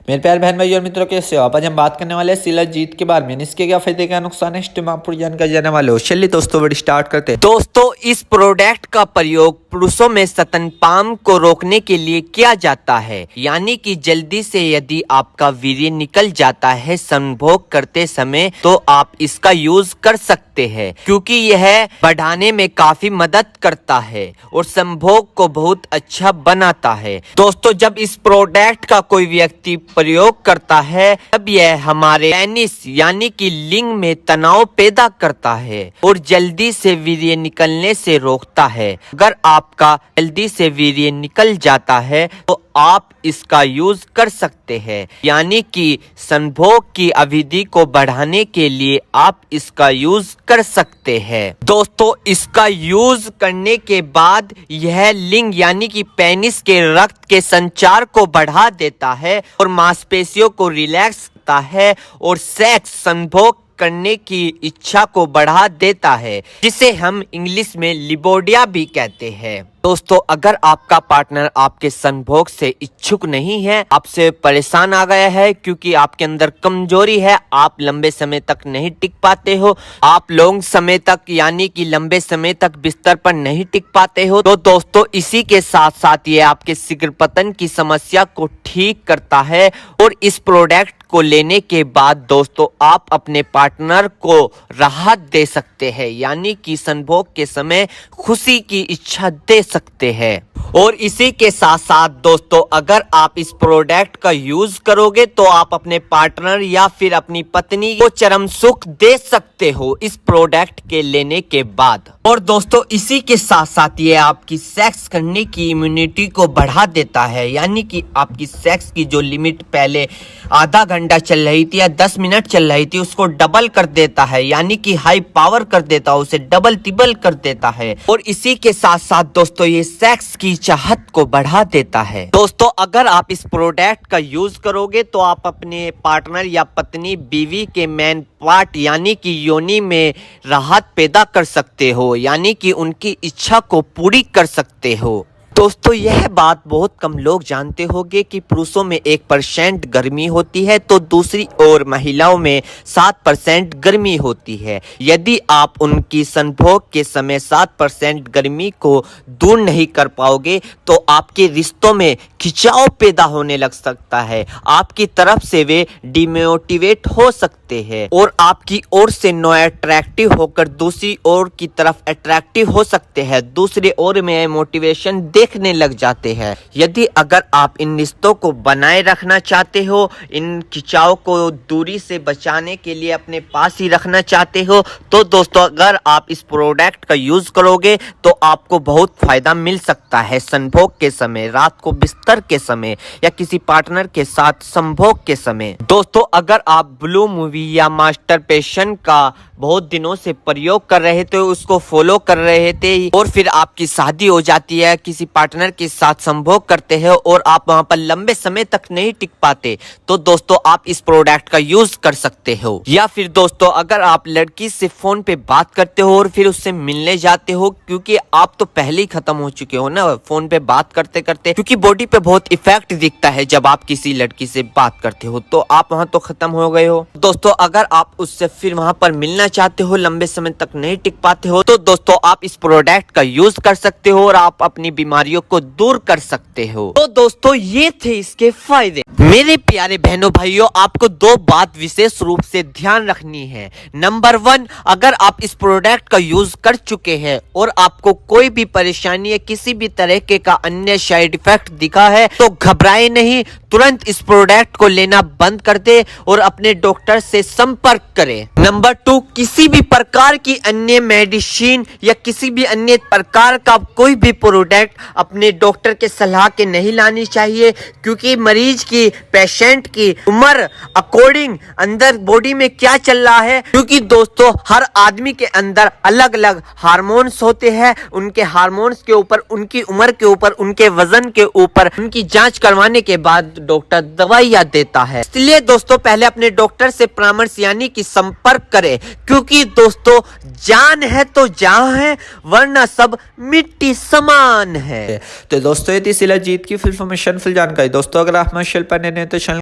मेरे प्यारे बहन भाई और मित्रों, कैसे हो आप? आज हम बात करने वाले हैं शिलाजीत के बारे में। इसके क्या फायदे क्या नुकसान है, इस टाइम आप पूरी जानकारी जानने वाले हो। चलिए दोस्तों वीडियो स्टार्ट करते हैं। दोस्तों, इस प्रोडक्ट का प्रयोग पुरुषों में स्तनपान को रोकने के लिए किया जाता है, यानी कि जल्दी से यदि आपका वीर्य निकल जाता है संभोग करते समय, तो आप इसका यूज कर सकते हैं, क्योंकि यह बढ़ाने में काफी मदद करता है और संभोग को बहुत अच्छा बनाता है। दोस्तों, जब इस प्रोडक्ट का कोई व्यक्ति प्रयोग करता है तब यह हमारे पेनिस यानी कि लिंग में तनाव पैदा करता है और जल्दी से वीर्य निकलने से रोकता है। अगर आपका जल्दी से वीर्य निकल जाता है तो आप इसका यूज कर सकते हैं, यानी कि संभोग की अवधि को बढ़ाने के लिए आप इसका यूज कर सकते हैं। दोस्तों, इसका यूज करने के बाद यह लिंग यानी कि पेनिस के रक्त के संचार को बढ़ा देता है और मांसपेशियों को रिलैक्स करता है और सेक्स संभोग करने की इच्छा को बढ़ा देता है, जिसे हम इंग्लिश में लिबोडिया भी कहते हैं। दोस्तों, अगर आपका पार्टनर आपके संभोग से इच्छुक नहीं है, आपसे परेशान आ गया है क्योंकि आपके अंदर कमजोरी है, आप लंबे समय तक नहीं टिक पाते हो, आप लॉन्ग समय तक यानी कि लंबे समय तक बिस्तर पर नहीं टिक पाते हो, तो दोस्तों इसी के साथ साथ ये आपके शीघ्र पतन की समस्या को ठीक करता है। और इस प्रोडक्ट को लेने के बाद दोस्तों आप अपने पार्टनर को राहत दे सकते हैं, यानी कि संभोग के समय खुशी की इच्छा दे सकते हैं। और इसी के साथ साथ दोस्तों, अगर आप इस प्रोडक्ट का यूज करोगे तो आप अपने पार्टनर या फिर अपनी पत्नी को चरम सुख दे सकते हो इस प्रोडक्ट के लेने के बाद। और दोस्तों, इसी के साथ साथ ये आपकी सेक्स करने की इम्यूनिटी को बढ़ा देता है, यानी कि आपकी सेक्स की जो लिमिट पहले आधा घंटा चल रही थी या 10 मिनट चल रही थी, उसको डबल कर देता है, यानी कि हाई पावर कर देता है, उसे डबल तिबल कर देता है। और इसी के साथ साथ दोस्तों ये सेक्स की चाहत को बढ़ा देता है। दोस्तों, अगर आप इस प्रोडक्ट का यूज करोगे तो आप अपने पार्टनर या पत्नी बीवी के मेन पार्ट यानी कि योनि में राहत पैदा कर सकते हो, यानी कि उनकी इच्छा को पूरी कर सकते हो। दोस्तों, यह बात बहुत कम लोग जानते होंगे कि पुरुषों में 1% गर्मी होती है तो दूसरी ओर महिलाओं में 7% गर्मी होती है। यदि आप उनकी संभोग के समय 7% गर्मी को दूर नहीं कर पाओगे तो आपके रिश्तों में खिंचाव पैदा होने लग सकता है, आपकी तरफ से वे डिमोटिवेट हो सकते हैं और आपकी ओर से नो अट्रैक्टिव होकर दूसरी ओर की तरफ अट्रैक्टिव हो सकते हैं, दूसरी ओर में मोटिवेशन देखने लग जाते हैं। यदि अगर आप इन रिश्तों को बनाए रखना चाहते हो, इन खिंचाव को दूरी से बचाने के लिए अपने पास ही रखना चाहते हो, तो दोस्तों अगर आप इस प्रोडक्ट का यूज करोगे तो आपको बहुत फायदा मिल सकता है संभोग के समय, रात को बिस्तर के समय या किसी पार्टनर के साथ संभोग के समय। दोस्तों, अगर आप ब्लू मूवी या मास्टरबेशन का बहुत दिनों से प्रयोग कर रहे थे, उसको फॉलो कर रहे थे और फिर आपकी शादी हो जाती है, किसी पार्टनर के साथ संभोग करते हैं और आप वहां पर लंबे समय तक नहीं टिक पाते, तो दोस्तों आप इस प्रोडक्ट का यूज कर सकते हो। या फिर दोस्तों, अगर आप लड़की से फोन पे बात करते हो और फिर उससे मिलने जाते हो, क्योंकि आप तो पहले ही खत्म हो चुके हो ना फोन पे बात करते करते, क्योंकि बॉडी पे बहुत इफेक्ट दिखता है जब आप किसी लड़की से बात करते हो, तो आप वहां तो खत्म हो गए हो। दोस्तों, अगर आप उससे फिर वहां पर मिलना चाहते हो, लंबे समय तक नहीं टिक पाते हो, तो दोस्तों आप इस प्रोडक्ट का यूज कर सकते हो और आप अपनी बीमारियों को दूर कर सकते हो। तो दोस्तों ये थे इसके फायदे। मेरे प्यारे बहनों भाइयों, आपको दो बात विशेष रूप से ध्यान रखनी है। नंबर 1, अगर आप इस प्रोडक्ट का यूज कर चुके हैं और आपको कोई भी परेशानी या किसी भी तरह के का अन्य साइड इफेक्ट दिखा है तो घबराए नहीं, तुरंत इस प्रोडक्ट को लेना बंद कर दे और अपने डॉक्टर से संपर्क करें। नंबर 2, किसी भी प्रकार की अन्य मेडिसिन या किसी भी अन्य प्रकार का कोई भी प्रोडक्ट अपने डॉक्टर के सलाह के नहीं लानी चाहिए, क्योंकि मरीज की, पेशेंट की उम्र अकॉर्डिंग अंदर बॉडी में क्या चल रहा है, क्योंकि दोस्तों हर आदमी के अंदर अलग अलग हार्मोन्स होते हैं, उनके हार्मोन्स के ऊपर, उनकी उम्र के ऊपर, उनके वजन के ऊपर उनकी जांच करवाने के बाद डॉक्टर दवाइयां देता है। इसलिए दोस्तों पहले अपने डॉक्टर से परामर्श यानी कि संपर्क करें, क्योंकि दोस्तों जान है तो जहां है, वरना सब मिट्टी समान है। तो दोस्तों ये थी शिलाजीत की फुल इन्फॉर्मेशन, फुल जानकारी। दोस्तों अगर आप हमारे चैनल पर नए हैं तो चैनल